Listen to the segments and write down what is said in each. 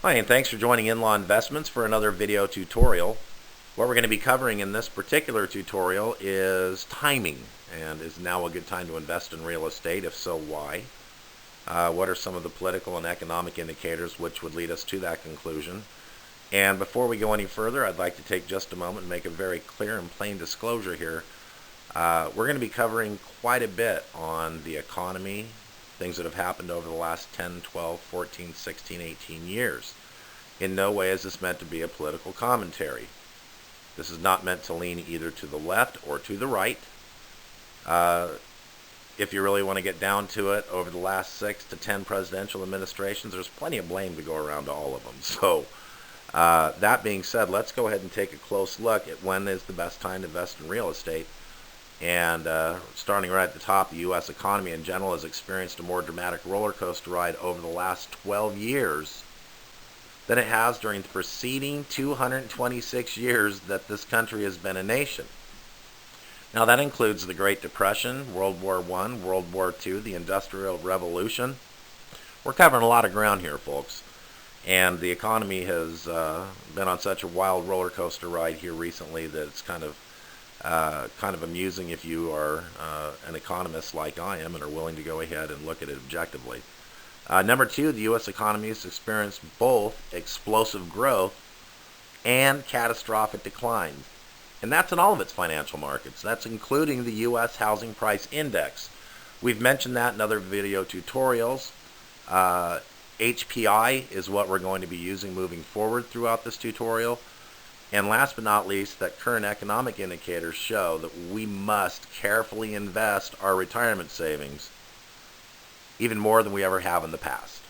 Hi, and thanks for joining Inlaw Investments for another video tutorial. What we're going to be covering in this particular tutorial is timing, and is now a good time to invest in real estate? If so, why? What are some of the political and economic indicators which would lead us to that conclusion? And before we go any further, I'd like to take just a moment and make a very clear and plain disclosure here. We're going to be covering quite a bit on the economy, things that have happened over the last 10, 12, 14, 16, 18 years. In no way is this meant to be a political commentary. This is not meant to lean either to the left or to the right. If you really want to get down to it, over the last 6 to 10 presidential administrations, there's plenty of blame to go around to all of them. So that being said, let's go ahead and take a close look at when is the best time to invest in real estate. And starting right at the top, the U.S. economy in general has experienced a more dramatic roller coaster ride over the last 12 years than it has during the preceding 226 years that this country has been a nation. Now that includes the Great Depression, World War I, World War II, the Industrial Revolution. We're covering a lot of ground here, folks. And the economy has been on such a wild roller coaster ride here recently that it's kind of amusing if you are an economist like I am and are willing to go ahead and look at it objectively. Number two, the U.S. economy has experienced both explosive growth and catastrophic decline. And that's in all of its financial markets. That's including the U.S. Housing Price Index. We've mentioned that in other video tutorials. HPI is what we're going to be using moving forward throughout this tutorial. And last but not least, that current economic indicators show that we must carefully invest our retirement savings even more than we ever have in the past.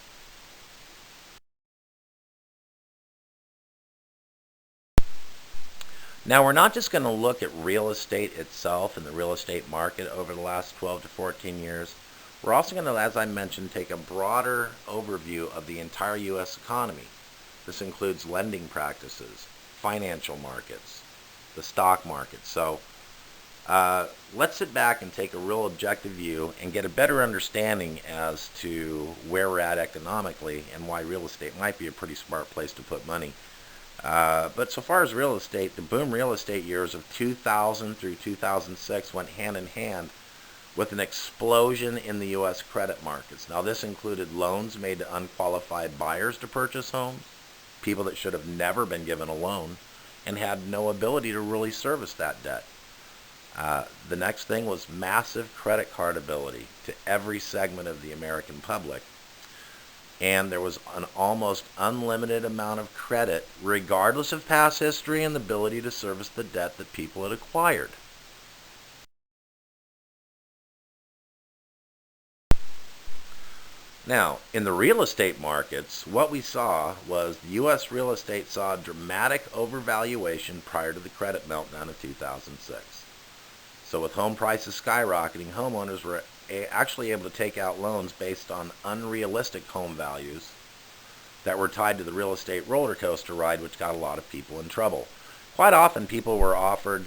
Now, we're not just going to look at real estate itself and the real estate market over the last 12 to 14 years. We're also going to, as I mentioned, take a broader overview of the entire U.S. economy. This includes lending practices, financial markets, the stock market. So let's sit back and take a real objective view and get a better understanding as to where we're at economically and why real estate might be a pretty smart place to put money. But so far as real estate, the boom real estate years of 2000 through 2006 went hand in hand with an explosion in the U.S. credit markets. Now this included loans made to unqualified buyers to purchase homes, people that should have never been given a loan and had no ability to really service that debt. The next thing was massive credit card ability to every segment of the American public. And there was an almost unlimited amount of credit, regardless of past history and the ability to service the debt that people had acquired. Now, in the real estate markets, what we saw was the U.S. real estate saw a dramatic overvaluation prior to the credit meltdown of 2006. So with home prices skyrocketing, homeowners were actually able to take out loans based on unrealistic home values that were tied to the real estate roller coaster ride, which got a lot of people in trouble. Quite often, people were offered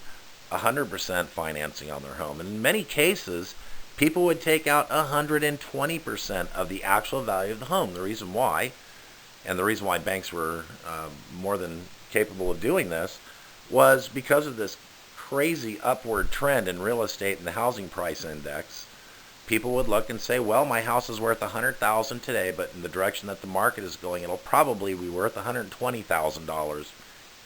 100% financing on their home. And in many cases, people would take out 120% of the actual value of the home. The reason why, and the reason why banks were more than capable of doing this, was because of this crazy upward trend in real estate and the housing price index. People would look and say, well, my house is worth $100,000 today, but in the direction that the market is going, it'll probably be worth $120,000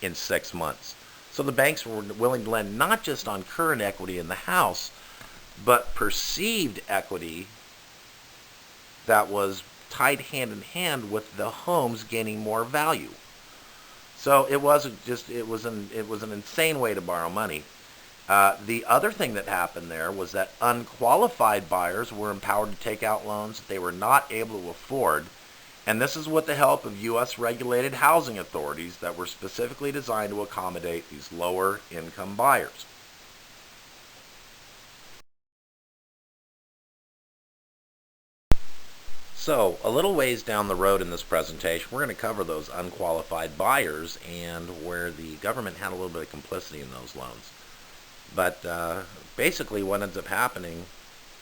in 6 months. So the banks were willing to lend not just on current equity in the house, but perceived equity that was tied hand in hand with the homes gaining more value. So it wasn't just, it was an insane way to borrow money. The other thing that happened there was that unqualified buyers were empowered to take out loans that they were not able to afford. And this is with the help of U.S. regulated housing authorities that were specifically designed to accommodate these lower income buyers. So, a little ways down the road in this presentation, we're going to cover those unqualified buyers and where the government had a little bit of complicity in those loans. But basically what ends up happening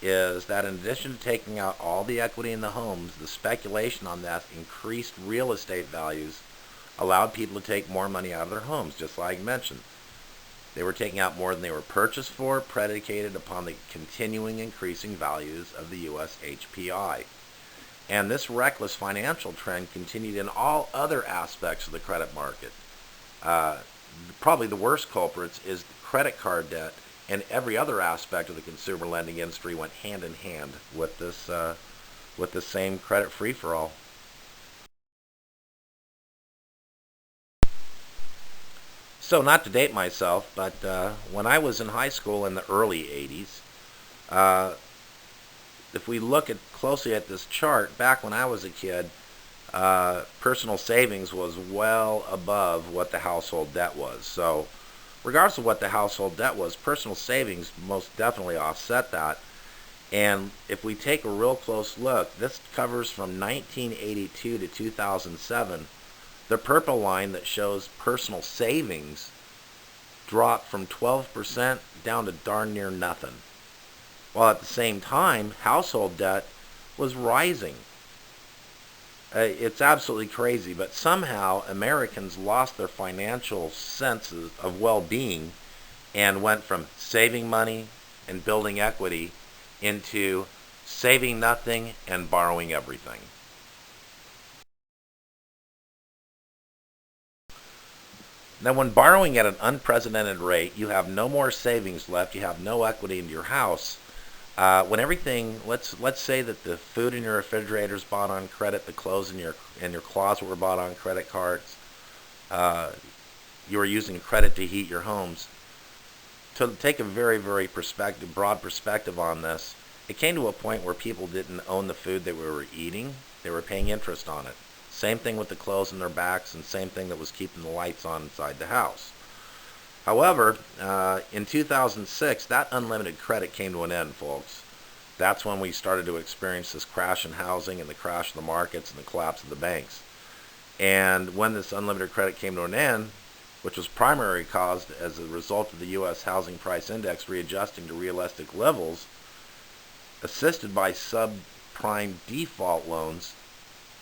is that in addition to taking out all the equity in the homes, the speculation on that increased real estate values allowed people to take more money out of their homes, just like I mentioned. They were taking out more than they were purchased for, predicated upon the continuing increasing values of the U.S. HPI. And this reckless financial trend continued in all other aspects of the credit market. Probably the worst culprits is credit card debt, and every other aspect of the consumer lending industry went hand in hand with this same credit free-for-all. So, not to date myself, but when I was in high school in the early 80s, uh, if we look closely at this chart, back when I was a kid, personal savings was well above what the household debt was. So, regardless of what the household debt was, personal savings most definitely offset that. And if we take a real close look, this covers from 1982 to 2007. The purple line that shows personal savings dropped from 12% down to darn near nothing. While at the same time, household debt was rising. It's absolutely crazy, but somehow Americans lost their financial sense of well-being and went from saving money and building equity into saving nothing and borrowing everything. Now, when borrowing at an unprecedented rate, you have no more savings left, you have no equity in your house. When everything, let's say that the food in your refrigerator is bought on credit, the clothes in your closet were bought on credit cards, you are using credit to heat your homes. To take a very, very broad perspective on this, it came to a point where people didn't own the food that we were eating; they were paying interest on it. Same thing with the clothes on their backs, and same thing that was keeping the lights on inside the house. However, in 2006, that unlimited credit came to an end, folks. That's when we started to experience this crash in housing and the crash of the markets and the collapse of the banks. And when this unlimited credit came to an end, which was primarily caused as a result of the U.S. housing price index readjusting to realistic levels, assisted by subprime default loans,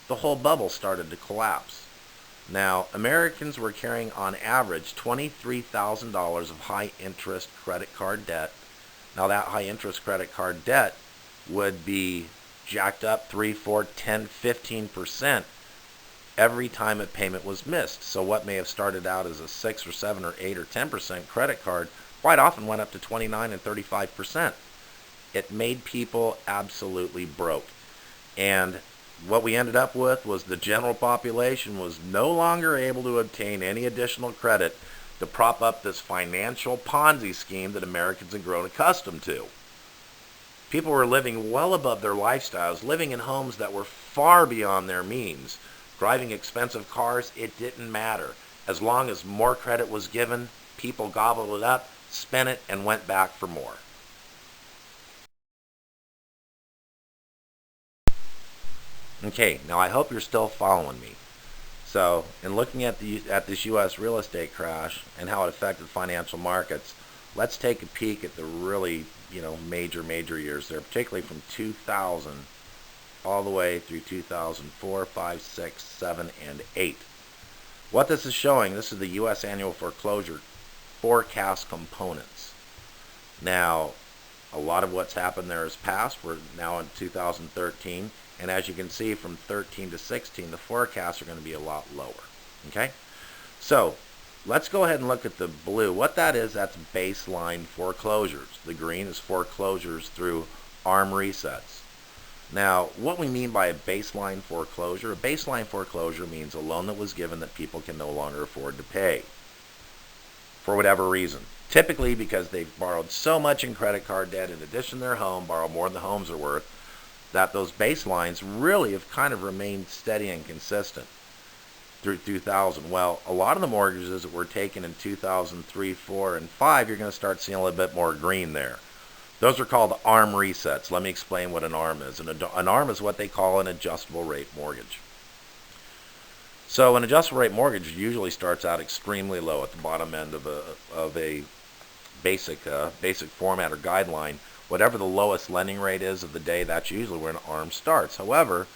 the whole bubble started to collapse. Now, Americans were carrying on average $23,000 of high interest credit card debt. Now, that high interest credit card debt would be jacked up 3, 4, 10, 15% every time a payment was missed. So what may have started out as a 6 or 7 or 8 or 10% credit card quite often went up to 29 and 35%. It made people absolutely broke. And what we ended up with was the general population was no longer able to obtain any additional credit to prop up this financial Ponzi scheme that Americans had grown accustomed to. People were living well above their lifestyles, living in homes that were far beyond their means, driving expensive cars. It didn't matter. As long as more credit was given, people gobbled it up, spent it, and went back for more. Okay, now I hope you're still following me. So, in looking at this U.S. real estate crash and how it affected financial markets, let's take a peek at the really, major years there, particularly from 2000 all the way through 2004, 5, 6, 7, and 8. What this is showing, this is the U.S. annual foreclosure forecast components. Now, a lot of what's happened there is past. We're now in 2013. And as you can see, from 13 to 16, the forecasts are going to be a lot lower. Okay? So, let's go ahead and look at the blue. What that is, that's baseline foreclosures. The green is foreclosures through ARM resets. Now, what we mean by a baseline foreclosure means a loan that was given that people can no longer afford to pay for whatever reason. Typically because they've borrowed so much in credit card debt in addition to their home, borrowed more than the homes are worth, that those baselines really have kind of remained steady and consistent through 2000. Well, a lot of the mortgages that were taken in 2003, 4, and 5, you're going to start seeing a little bit more green there. Those are called ARM resets. Let me explain what an ARM is. An ARM is what they call an adjustable rate mortgage. So an adjustable rate mortgage usually starts out extremely low at the bottom end of a basic format or guideline, whatever the lowest lending rate is of the day, that's usually when an arm starts. However,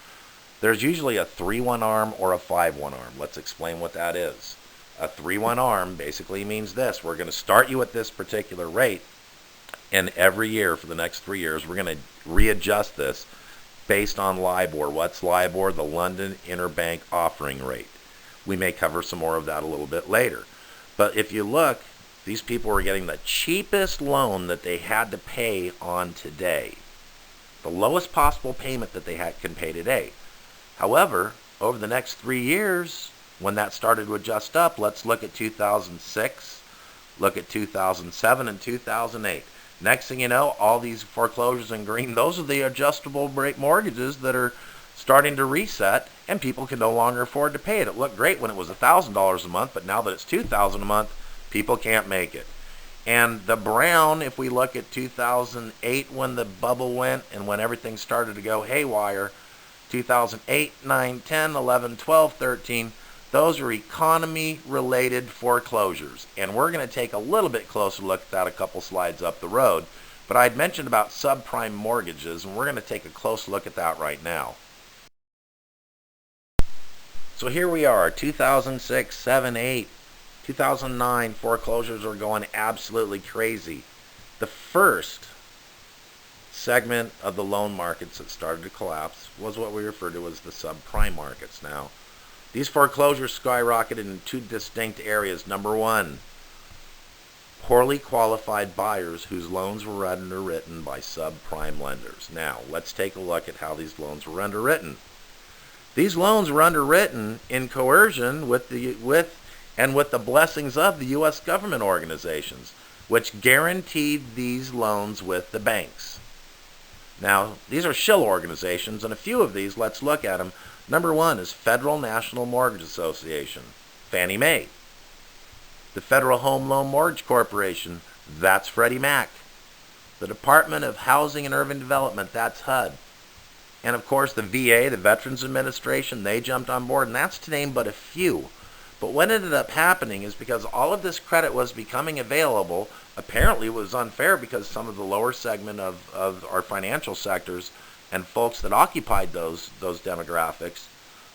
there's usually a 3-1 arm or a 5-1 arm. Let's explain what that is. A 3-1 arm basically means this: we're going to start you at this particular rate, and every year for the next 3 years, we're going to readjust this based on LIBOR. What's LIBOR? The London Interbank Offering Rate. We may cover some more of that a little bit later. But if you look, these people were getting the cheapest loan that they had to pay on today. The lowest possible payment that they can pay today. However, over the next 3 years, when that started to adjust up, let's look at 2006, look at 2007 and 2008. Next thing you know, all these foreclosures in green, those are the adjustable rate mortgages that are starting to reset, and people can no longer afford to pay it. It looked great when it was $1,000 a month, but now that it's $2,000 a month, people can't make it. And the brown, if we look at 2008 when the bubble went and when everything started to go haywire, 2008, 9, 10, 11, 12, 13, those are economy-related foreclosures. And we're going to take a little bit closer look at that a couple slides up the road. But I'd mentioned about subprime mortgages, and we're going to take a close look at that right now. So here we are, 2006, 7, 8, 2009, foreclosures are going absolutely crazy. The first segment of the loan markets that started to collapse was what we refer to as the subprime markets. Now, these foreclosures skyrocketed in two distinct areas. Number one, poorly qualified buyers whose loans were underwritten by subprime lenders. Now, let's take a look at how these loans were underwritten. These loans were underwritten in coercion with the blessings of the U.S. government organizations, which guaranteed these loans with the banks. Now, these are shill organizations, and a few of these, let's look at them. Number one is Federal National Mortgage Association, Fannie Mae. The Federal Home Loan Mortgage Corporation, that's Freddie Mac. The Department of Housing and Urban Development, that's HUD. And of course the VA, the Veterans Administration, they jumped on board, and that's to name but a few. But what ended up happening is because all of this credit was becoming available, apparently it was unfair because some of the lower segment of our financial sectors and folks that occupied those demographics,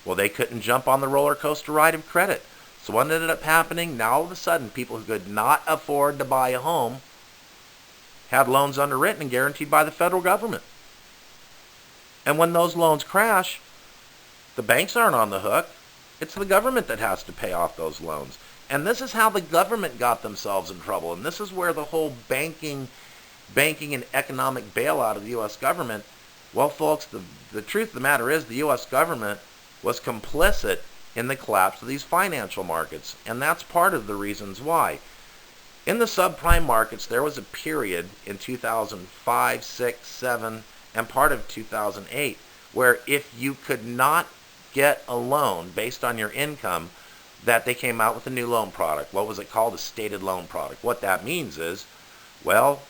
well, they couldn't jump on the roller coaster ride of credit. So what ended up happening, now all of a sudden people who could not afford to buy a home had loans underwritten and guaranteed by the federal government. And when those loans crash, the banks aren't on the hook. It's the government that has to pay off those loans. And this is how the government got themselves in trouble. And this is where the whole banking and economic bailout of the U.S. government, well, folks, the truth of the matter is the U.S. government was complicit in the collapse of these financial markets. And that's part of the reasons why. In the subprime markets, there was a period in 2005, 6, 7, and part of 2008, where if you could not get a loan based on your income, that they came out with a new loan product. What was it called? A stated loan product. What that means is, well,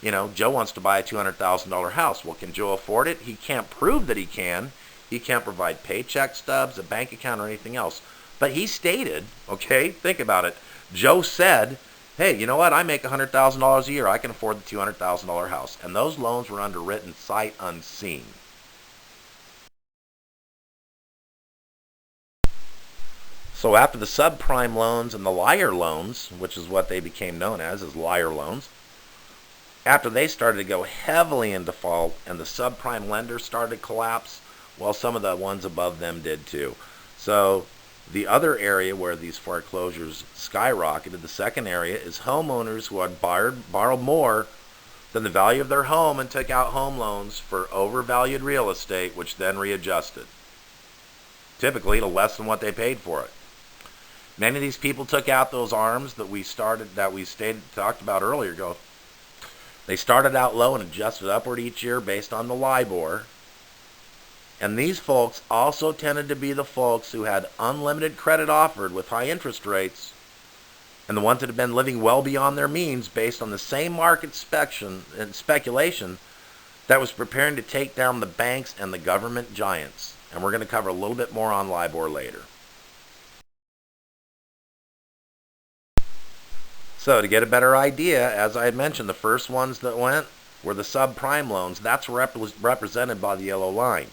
you know, Joe wants to buy a $200,000 house. Well, can Joe afford it? He can't prove that he can. He can't provide paycheck stubs, a bank account, or anything else. But he stated, okay, think about it. Joe said, hey, you know what? I make $100,000 a year. I can afford the $200,000 house. And those loans were underwritten sight unseen. So after the subprime loans and the liar loans, which is what they became known as liar loans, after they started to go heavily in default and the subprime lenders started to collapse, well, some of the ones above them did too. So the other area where these foreclosures skyrocketed, the second area, is homeowners who had borrowed more than the value of their home and took out home loans for overvalued real estate, which then readjusted, typically to less than what they paid for it. Many of these people took out those arms that we talked about earlier ago. They started out low and adjusted upward each year based on the LIBOR. And these folks also tended to be the folks who had unlimited credit offered with high interest rates, and the ones that have been living well beyond their means based on the same market speculation that was preparing to take down the banks and the government giants. And we're going to cover a little bit more on LIBOR later. So to get a better idea, as I had mentioned, the first ones that went were the subprime loans. That's represented by the yellow line.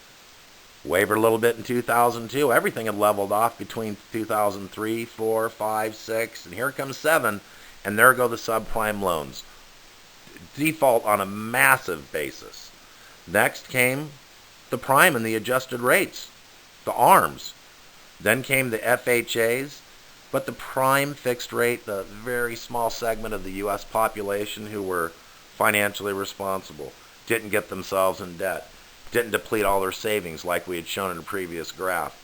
Wavered a little bit in 2002. Everything had leveled off between 2003, 4, 5, 6, and here comes 7, and there go the subprime loans. Default on a massive basis. Next came the prime and the adjusted rates, the ARMs. Then came the FHAs, but the prime fixed rate, the very small segment of the U.S. population who were financially responsible, didn't get themselves in debt, didn't deplete all their savings like we had shown in a previous graph.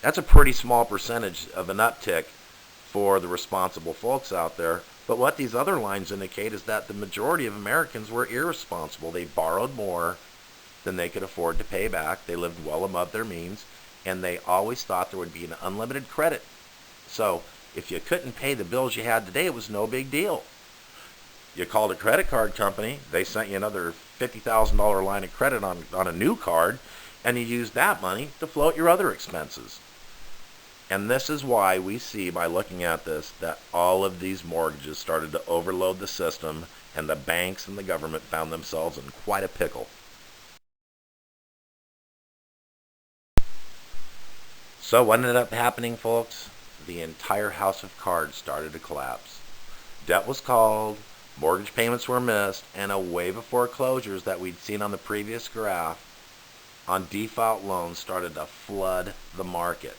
That's a pretty small percentage of an uptick for the responsible folks out there. But what these other lines indicate is that the majority of Americans were irresponsible. They borrowed more than they could afford to pay back. They lived well above their means, and they always thought there would be an unlimited credit. So if you couldn't pay the bills you had today, it was no big deal. You called a credit card company, they sent you another $50,000 line of credit on a new card, and you used that money to float your other expenses. And this is why we see, by looking at this, that all of these mortgages started to overload the system, and the banks and the government found themselves in quite a pickle. So what ended up happening, folks? The entire house of cards started to collapse. Debt was called, mortgage payments were missed, and a wave of foreclosures that we'd seen on the previous graph on default loans started to flood the market.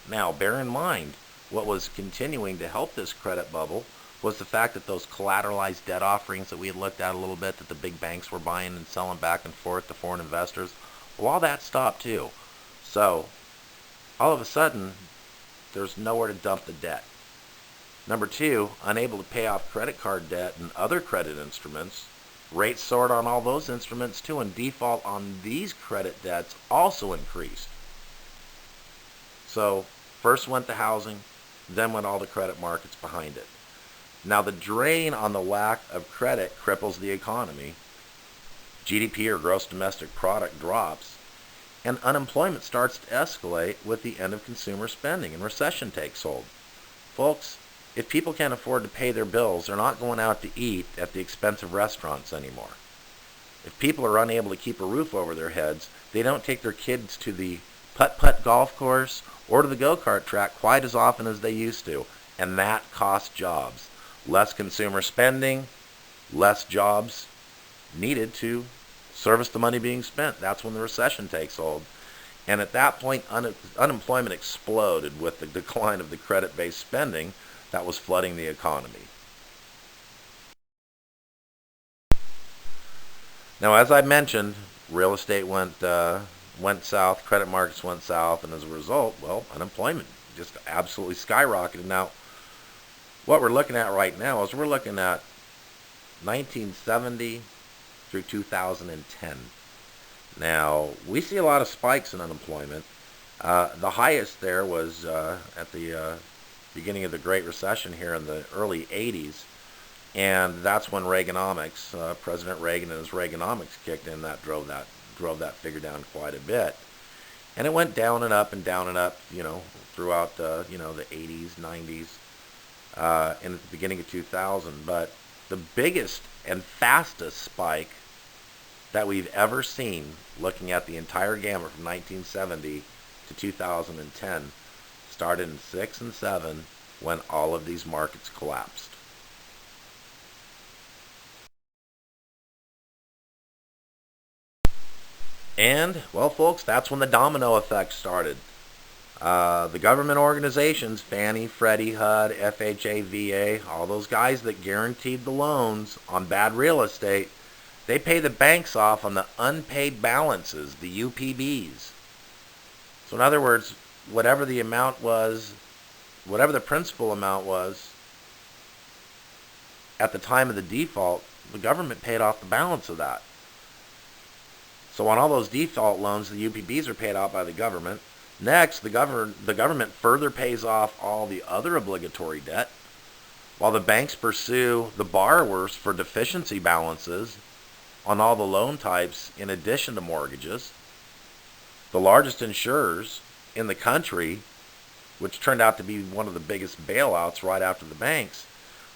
Now, bear in mind, what was continuing to help this credit bubble was the fact that those collateralized debt offerings that we had looked at a little bit, that the big banks were buying and selling back and forth to foreign investors, well, all that stopped too. So all of a sudden, there's nowhere to dump the debt. Number 2, unable to pay off credit card debt and other credit instruments. Rates soared on all those instruments too, and default on these credit debts also increased. So first went the housing, then went all the credit markets behind it. Now the drain on the lack of credit cripples the economy. GDP, or gross domestic product, drops, and unemployment starts to escalate with the end of consumer spending, and recession takes hold. Folks, if people can't afford to pay their bills, they're not going out to eat at the expensive restaurants anymore. If people are unable to keep a roof over their heads, they don't take their kids to the putt-putt golf course or to the go-kart track quite as often as they used to, and that costs jobs. Less consumer spending, less jobs needed to service the money being spent. That's when the recession takes hold. And at that point, unemployment exploded with the decline of the credit-based spending that was flooding the economy. Now, as I mentioned, real estate went south, credit markets went south, and as a result, well, unemployment just absolutely skyrocketed. Now, what we're looking at right now is we're looking at 1970 through 2010. Now, we see a lot of spikes in unemployment. The highest there was at the beginning of the Great Recession here in the early 80s, and that's when Reaganomics, President Reagan and his Reaganomics kicked in. That drove that figure down quite a bit, and it went down and up, throughout the 80s, 90s, and at the beginning of 2000. But the biggest and fastest spike that we've ever seen, looking at the entire gamut from 1970 to 2010, started in 6 and 7 when all of these markets collapsed. And, well, folks, that's when the domino effect started. The government organizations, Fannie, Freddie, HUD, FHA, VA, all those guys that guaranteed the loans on bad real estate, they pay the banks off on the unpaid balances, the UPBs. So in other words, whatever the amount was, whatever the principal amount was at the time of the default, the government paid off the balance of that. So on all those default loans, the UPBs are paid out by the government. Next, the government further pays off all the other obligatory debt, while the banks pursue the borrowers for deficiency balances on all the loan types in addition to mortgages. The largest insurers in the country, which turned out to be one of the biggest bailouts right after the banks,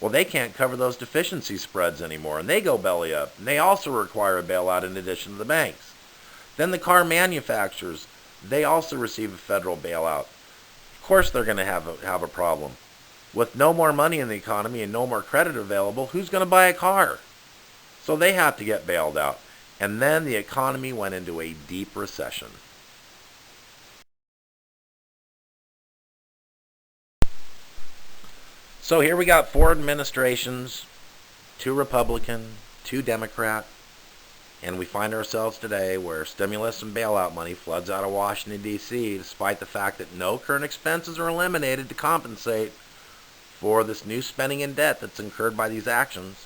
Well, they can't cover those deficiency spreads anymore, and they go belly up. And they also require a bailout in addition to the banks. Then the car manufacturers, they also receive a federal bailout. Of course they're going to have a problem. With no more money in the economy and no more credit available, who's going to buy a car? So they have to get bailed out. And then the economy went into a deep recession. So here we got 4 administrations, 2 Republican, 2 Democrat, and we find ourselves today where stimulus and bailout money floods out of Washington, D.C., despite the fact that no current expenses are eliminated to compensate for this new spending and debt that's incurred by these actions.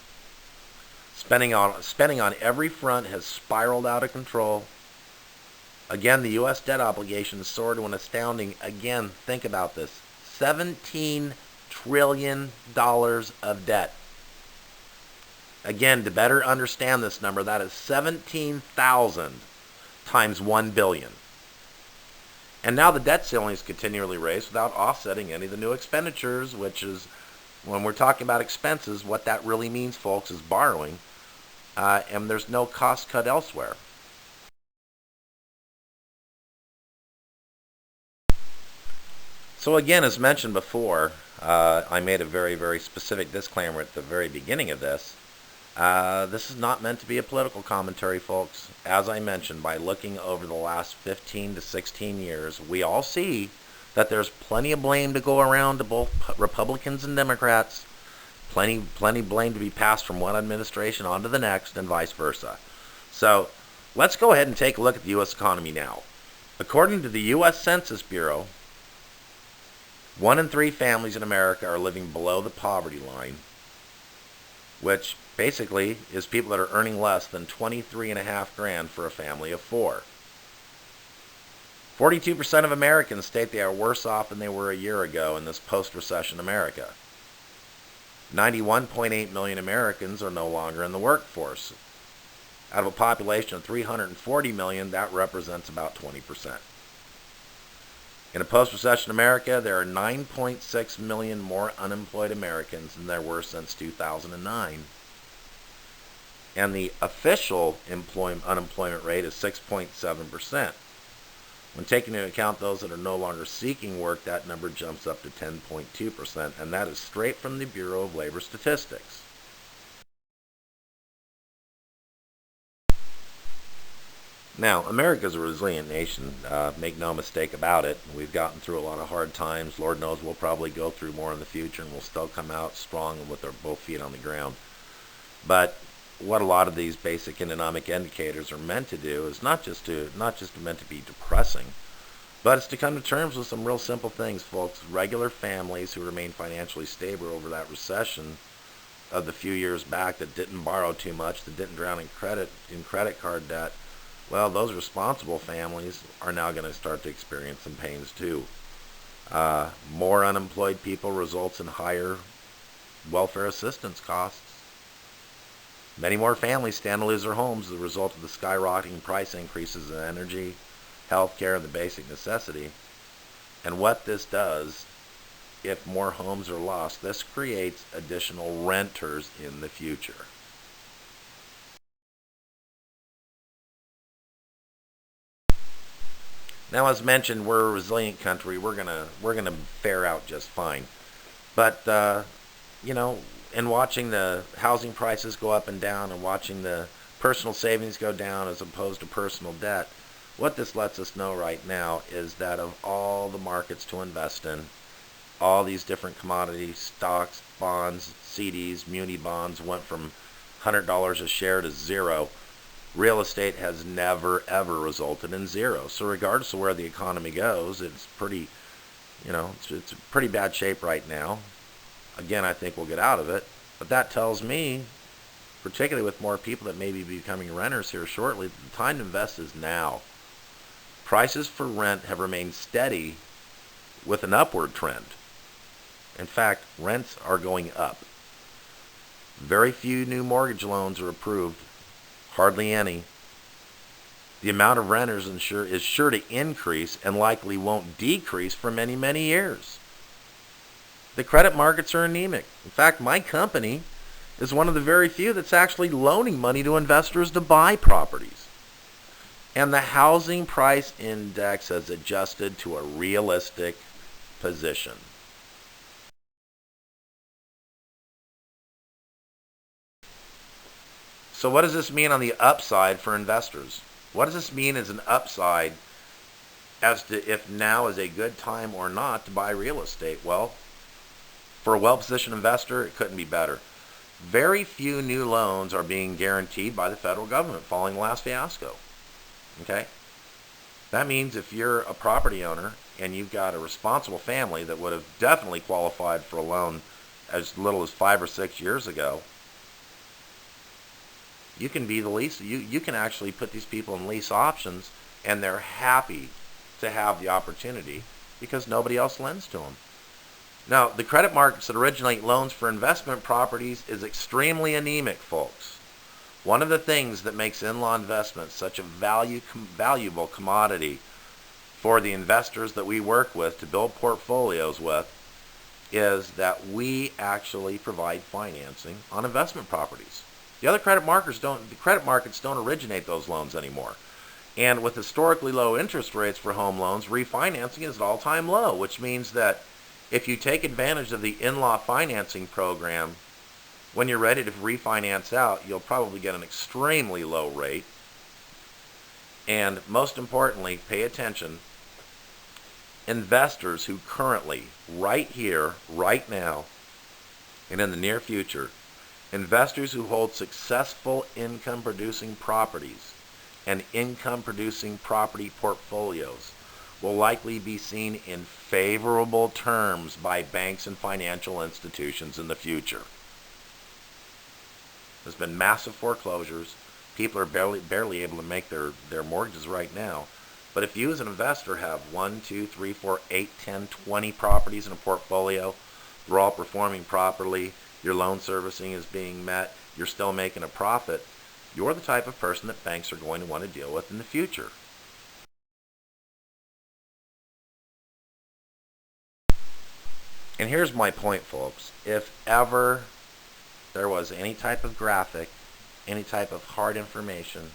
Spending on every front has spiraled out of control. Again, the U.S. debt obligation soared to an astounding, again, think about this, $17 trillion of debt. Again, to better understand this number, that is 17,000 times 1 billion. And now the debt ceiling is continually raised without offsetting any of the new expenditures, which is, when we're talking about expenses, what that really means, folks, is borrowing. And there's no cost cut elsewhere. So again, as mentioned before, I made a very, very specific disclaimer at the very beginning of this. This is not meant to be a political commentary, folks. As I mentioned, by looking over the last 15 to 16 years, we all see that there's plenty of blame to go around to both Republicans and Democrats. Plenty blame to be passed from one administration onto the next, and vice versa. So let's go ahead and take a look at the U.S. economy now. According to the U.S. Census Bureau, 1 in 3 families in America are living below the poverty line, which basically is people that are earning less than $23,500 for a family of 4. 42% of Americans state they are worse off than they were a year ago in this post-recession America. 91.8 million Americans are no longer in the workforce. Out of a population of 340 million, that represents about 20%. In a post-recession America, there are 9.6 million more unemployed Americans than there were since 2009. And the official unemployment rate is 6.7%. When taking into account those that are no longer seeking work, that number jumps up to 10.2%, and that is straight from the Bureau of Labor Statistics. Now, America is a resilient nation, make no mistake about it. We've gotten through a lot of hard times. Lord knows we'll probably go through more in the future, and we'll still come out strong with our both feet on the ground. But what a lot of these basic economic indicators are meant to do is not just meant to be depressing, but it's to come to terms with some real simple things, folks. Regular families who remain financially stable over that recession of the few years back, that didn't borrow too much, that didn't drown in credit card debt, well, those responsible families are now going to start to experience some pains too. More unemployed people results in higher welfare assistance costs. Many more families stand to lose their homes as a result of the skyrocketing price increases in energy, healthcare, and the basic necessity. And what this does, if more homes are lost, this creates additional renters in the future. Now, as mentioned, we're a resilient country. We're gonna fare out just fine. But in watching the housing prices go up and down, and watching the personal savings go down as opposed to personal debt, what this lets us know right now is that of all the markets to invest in, all these different commodities, stocks, bonds, CDs, muni bonds went from $100 a share to zero. Real estate has never ever resulted in zero. So regardless of where the economy goes, it's pretty, it's in pretty bad shape right now. Again, I think we'll get out of it. But that tells me, particularly with more people that may be becoming renters here shortly, the time to invest is now. Prices for rent have remained steady with an upward trend. In fact, rents are going up. Very few new mortgage loans are approved, hardly any. The amount of renters is sure to increase and likely won't decrease for many, many years. The credit markets are anemic. In fact, my company is one of the very few that's actually loaning money to investors to buy properties. And the housing price index has adjusted to a realistic position. So what does this mean on the upside for investors? What does this mean as an upside as to if now is a good time or not to buy real estate? Well, for a well-positioned investor, it couldn't be better. Very few new loans are being guaranteed by the federal government following the last fiasco. Okay? That means if you're a property owner and you've got a responsible family that would have definitely qualified for a loan as little as 5 or 6 years ago, you can be the lease. You can actually put these people in lease options, and they're happy to have the opportunity because nobody else lends to them. Now, the credit markets that originate loans for investment properties is extremely anemic, folks. One of the things that makes Inlaw investments such a valuable commodity for the investors that we work with to build portfolios with is that we actually provide financing on investment properties. The credit markets don't originate those loans anymore. And with historically low interest rates for home loans, refinancing is at all-time low, which means that if you take advantage of the Inlaw financing program, when you're ready to refinance out, you'll probably get an extremely low rate. And most importantly, pay attention. Investors who currently, right here, right now, and in the near future, investors who hold successful income-producing properties and income-producing property portfolios will likely be seen in favorable terms by banks and financial institutions in the future. There's been massive foreclosures. People are barely able to make their mortgages right now. But if you as an investor have 1, 2, 3, 4, 8, 10, 20 properties in a portfolio, they're all performing properly, your loan servicing is being met, you're still making a profit, you're the type of person that banks are going to want to deal with in the future. And here's my point, folks. If ever there was any type of graphic, any type of hard information,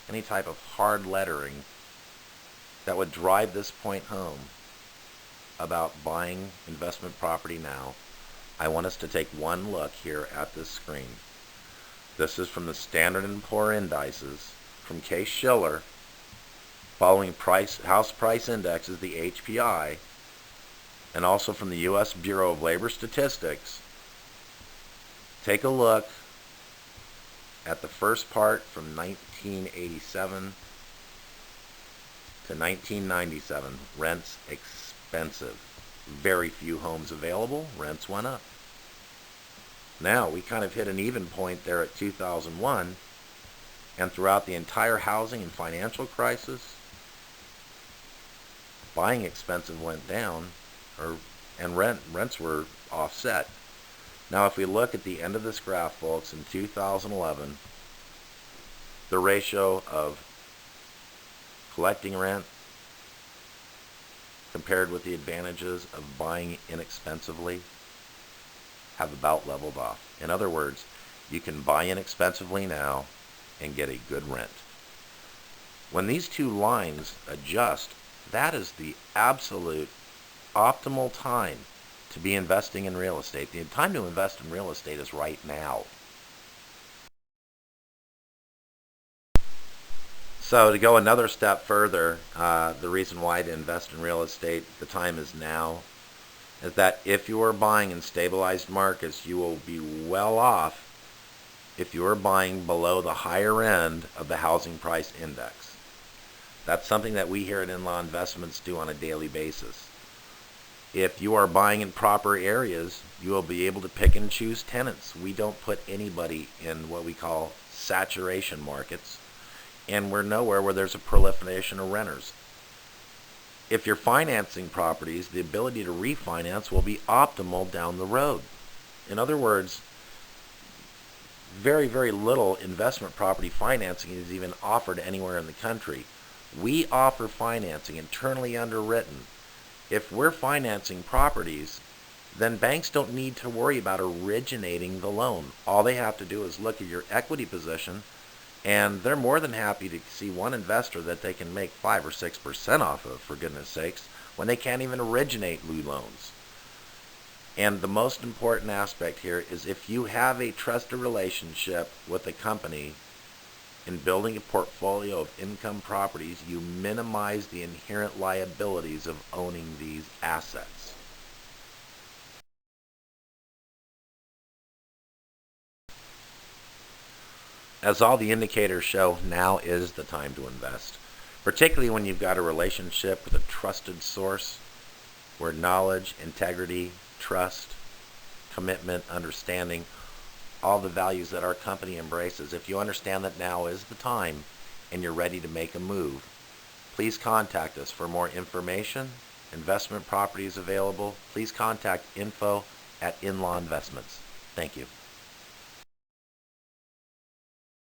any type of hard lettering that would drive this point home about buying investment property now, I want us to take one look here at this screen. This is from the Standard & Poor's indices from Case-Shiller, following house price indexes, the HPI, and also from the U.S. Bureau of Labor Statistics. Take a look at the first part from 1987 to 1997. Rents expensive. Very few homes available. Rents went up. Now we kind of hit an even point there at 2001, and throughout the entire housing and financial crisis, buying expensive went down, and rents were offset. Now if we look at the end of this graph, folks, in 2011, the ratio of collecting rent compared with the advantages of buying inexpensively have about leveled off. In other words, you can buy inexpensively now and get a good rent. When these two lines adjust, that is the absolute optimal time to be investing in real estate. The time to invest in real estate is right now. So to go another step further, the reason why to invest in real estate, the time is now, is that if you are buying in stabilized markets, you will be well off if you are buying below the higher end of the housing price index. That's something that we here at Inlaw Investments do on a daily basis. If you are buying in proper areas, you will be able to pick and choose tenants. We don't put anybody in what we call saturation markets, and we're nowhere where there's a proliferation of renters. If you're financing properties, the ability to refinance will be optimal down the road. In other words, very, very little investment property financing is even offered anywhere in the country. We offer financing internally underwritten. If we're financing properties, then banks don't need to worry about originating the loan. All they have to do is look at your equity position, and they're more than happy to see one investor that they can make 5 or 6% off of, for goodness sakes, when they can't even originate new loans. And the most important aspect here is if you have a trusted relationship with a company in building a portfolio of income properties, you minimize the inherent liabilities of owning these assets. As all the indicators show, now is the time to invest, particularly when you've got a relationship with a trusted source where knowledge, integrity, trust, commitment, understanding, all the values that our company embraces. If you understand that now is the time and you're ready to make a move, please contact us for more information. Investment properties available. Please contact info@Inlaw Investments. Thank you.